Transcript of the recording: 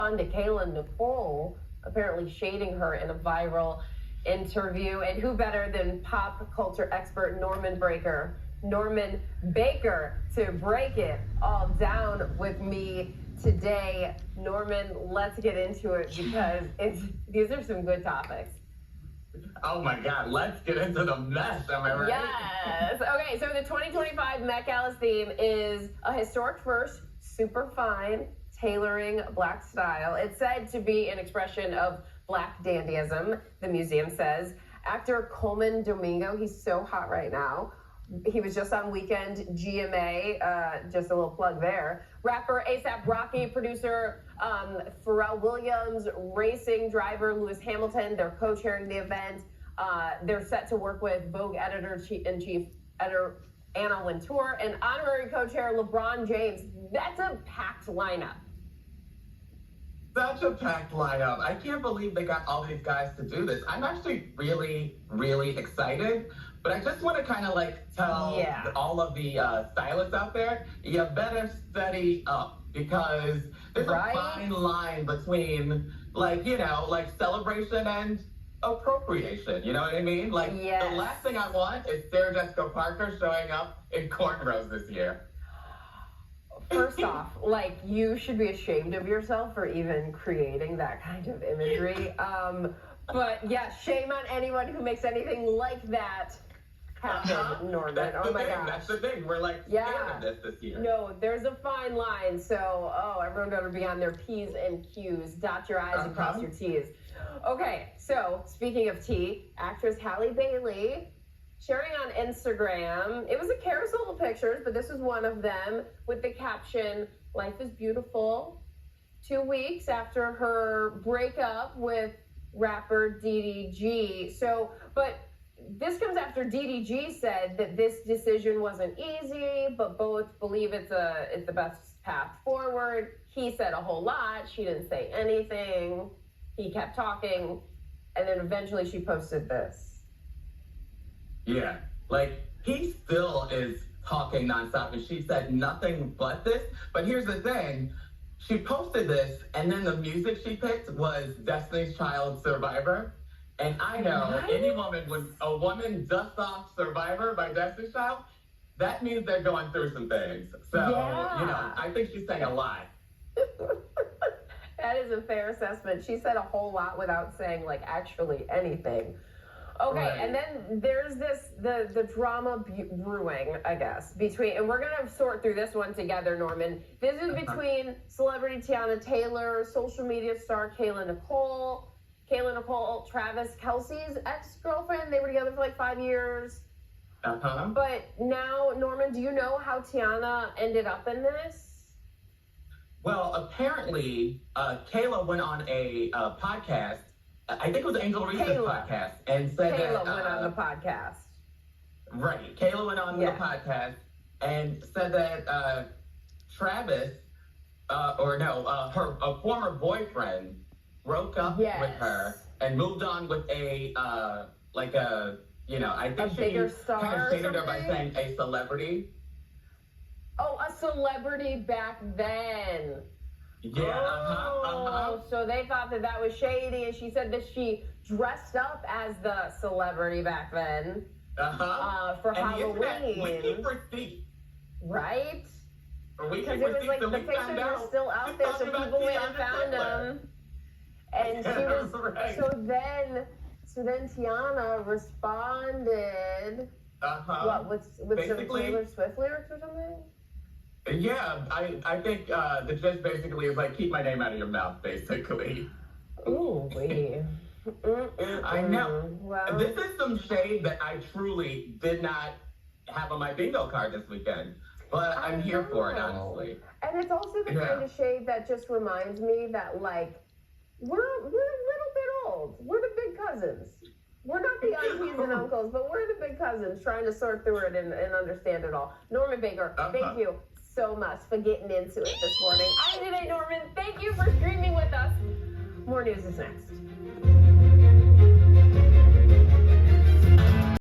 on to Kayla Nicole, apparently shading her in a viral interview. And who better than pop culture expert Norman Baker to break it all down with me today. Norman, let's get into it because these are some good topics. Oh my God, let's get into the mess, am I right? Yes. Okay, so the 2025 Met Gala's theme is a historic first, super fine, tailoring Black style. It's said to be an expression of Black dandyism, the museum says. Actor Coleman Domingo, he's so hot right now. He was just on Weekend GMA, just a little plug there. Rapper A$AP Rocky, producer Pharrell Williams, racing driver Lewis Hamilton, they're co-chairing the event. They're set to work with Vogue editor-in-chief Anna Wintour and honorary co-chair LeBron James. That's a packed lineup. Such a packed lineup. I can't believe they got all these guys to do this. I'm actually really, really excited. But I just want to kind of like tell all of the stylists out there, you better study up because there's a fine line between like celebration and appropriation. You know what I mean? Like the last thing I want is Sarah Jessica Parker showing up in cornrows this year. First off, like you should be ashamed of yourself for even creating that kind of imagery. But yeah, shame on anyone who makes anything like that happen, Norman. Oh my gosh. That's the thing. We're like scared of this year. No, there's a fine line. So, everyone better be on their P's and Q's. Dot your I's and cross your T's. Okay, so speaking of tea, actress Halle Bailey sharing on Instagram. It was a carousel of pictures, but this was one of them with the caption, "Life is beautiful." 2 weeks after her breakup with rapper DDG. But this comes after DDG said that this decision wasn't easy, but both believe it's the best path forward. He said a whole lot. She didn't say anything. He kept talking. And then eventually she posted this. Yeah, like he still is talking nonstop and she said nothing but this. But here's the thing. She posted this and then the music she picked was Destiny's Child Survivor. And I know any woman, when a woman dusts off Survivor by Destiny's Child, that means they're going through some things. So, I think she's saying a lot. That is a fair assessment. She said a whole lot without saying, like, actually anything. Okay, and then there's the drama brewing, I guess, and we're going to sort through this one together, Norman. This is between celebrity Tiana Taylor, social media star Kayla Nicole, Travis Kelce's ex-girlfriend. They were together for like 5 years. But now, Norman, do you know how Tiana ended up in this? Well, apparently, Kayla went on a podcast. I think it was Angel Reese's podcast, and said Kayla went on the podcast. Right, Kayla went on the podcast and said that Travis, her former boyfriend, broke up with her and moved on with I think she kind of shaded her by saying a celebrity. Oh, a celebrity back then. Yeah, So they thought that was shady, and she said that she dressed up as the celebrity back then for Halloween. We keep receipts. Right? Because it was like the pictures were still out there, so people went and found them. And she was so then Tiana responded with some Taylor Swift lyrics or something? Yeah, I think the gist basically is like, keep my name out of your mouth, basically. Ooh, wee. I know. Well, this is some shade that I truly did not have on my bingo card this weekend. But I'm here for it, honestly. And it's also the kind of shade that just reminds me that, like, we're a little bit old. We're the big cousins. We're not the aunties and uncles, but we're the big cousins trying to sort through it and understand it all. Norman Baker, thank you so much for getting into it this morning. I'm today, Norman. Thank you for streaming with us. More news is next.